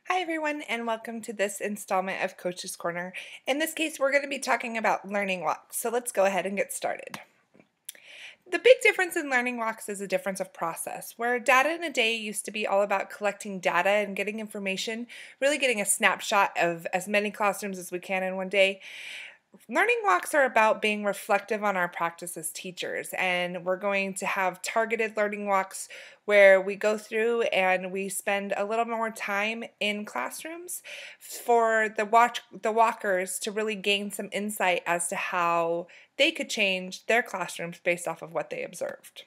Hi everyone, and welcome to this installment of Coach's Corner. In this case, we're going to be talking about learning walks, so let's go ahead and get started. The big difference in learning walks is a difference of process, where data in a day used to be all about collecting data and getting information, really getting a snapshot of as many classrooms as we can in one day. Learning walks are about being reflective on our practice as teachers, and we're going to have targeted learning walks where we go through and we spend a little more time in classrooms for the walkers to really gain some insight as to how they could change their classrooms based off of what they observed.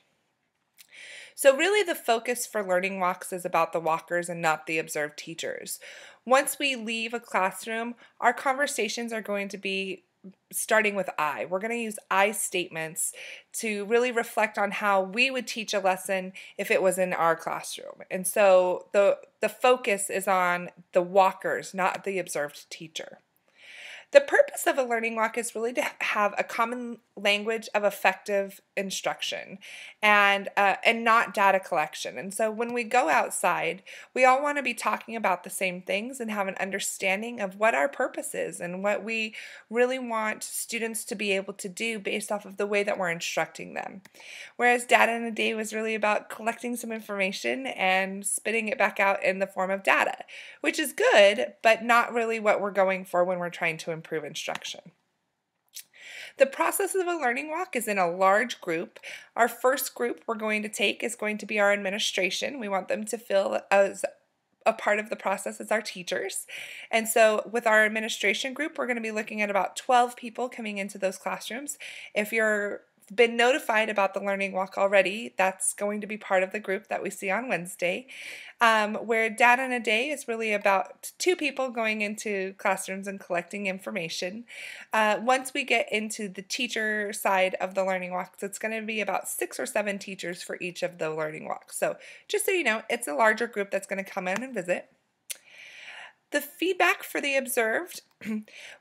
So really the focus for learning walks is about the walkers and not the observed teachers. Once we leave a classroom, our conversations are going to be starting with I. We're going to use I statements to really reflect on how we would teach a lesson if it was in our classroom. And so the focus is on the walkers, not the observed teacher. The purpose of a learning walk is really to have a common language of effective instruction and not data collection. And so when we go outside, we all want to be talking about the same things and have an understanding of what our purpose is and what we really want students to be able to do based off of the way that we're instructing them. Whereas data in a day was really about collecting some information and spitting it back out in the form of data, which is good, but not really what we're going for when we're trying to improve instruction. The process of a learning walk is in a large group. Our first group we're going to take is going to be our administration. We want them to feel as a part of the process as our teachers. And so with our administration group, we're going to be looking at about 12 people coming into those classrooms. If you're been notified about the learning walk already, that's going to be part of the group that we see on Wednesday, where data in a day is really about 2 people going into classrooms and collecting information. Once we get into the teacher side of the learning walks, it's going to be about 6 or 7 teachers for each of the learning walks. So just so you know, it's a larger group that's going to come in and visit. The feedback for the observed,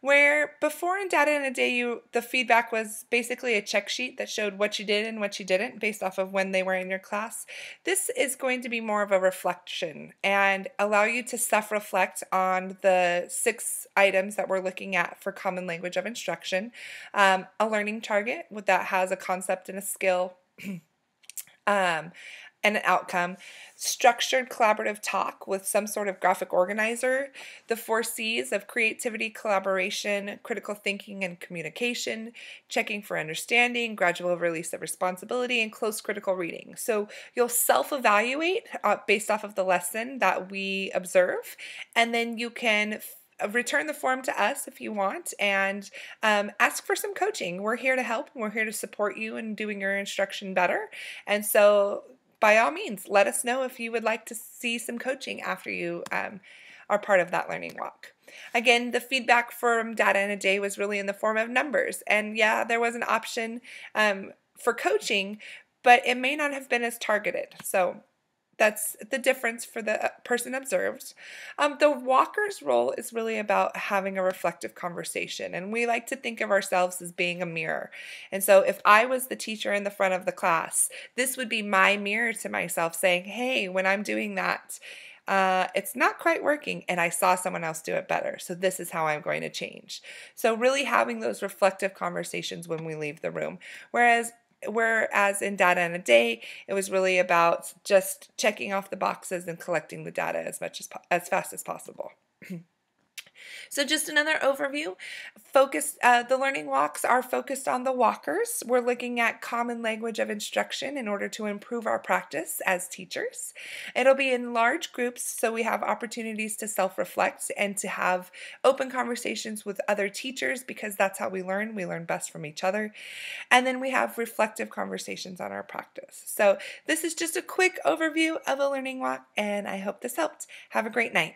where before in data in a day, the feedback was basically a check sheet that showed what you did and what you didn't based off of when they were in your class. This is going to be more of a reflection and allow you to self-reflect on the 6 items that we're looking at for common language of instruction. A learning target that has a concept and a skill. And an outcome, structured collaborative talk with some sort of graphic organizer, the 4 C's of creativity, collaboration, critical thinking, and communication, checking for understanding, gradual release of responsibility, and close critical reading. So you'll self-evaluate based off of the lesson that we observe, and then you can return the form to us if you want and ask for some coaching. We're here to help and we're here to support you in doing your instruction better. And so by all means, let us know if you would like to see some coaching after you are part of that learning walk. Again, the feedback from data in a day was really in the form of numbers. And yeah, there was an option for coaching, but it may not have been as targeted. So that's the difference for the person observed. The walker's role is really about having a reflective conversation, and we like to think of ourselves as being a mirror. And so if I was the teacher in the front of the class, this would be my mirror to myself saying, hey, when I'm doing that, it's not quite working and I saw someone else do it better. So this is how I'm going to change. So really having those reflective conversations when we leave the room. Whereas in data in a day, it was really about just checking off the boxes and collecting the data as fast as possible. So just another overview, the learning walks are focused on the walkers. We're looking at common language of instruction in order to improve our practice as teachers. It'll be in large groups, so we have opportunities to self-reflect and to have open conversations with other teachers because that's how we learn. We learn best from each other. And then we have reflective conversations on our practice. So this is just a quick overview of a learning walk, and I hope this helped. Have a great night.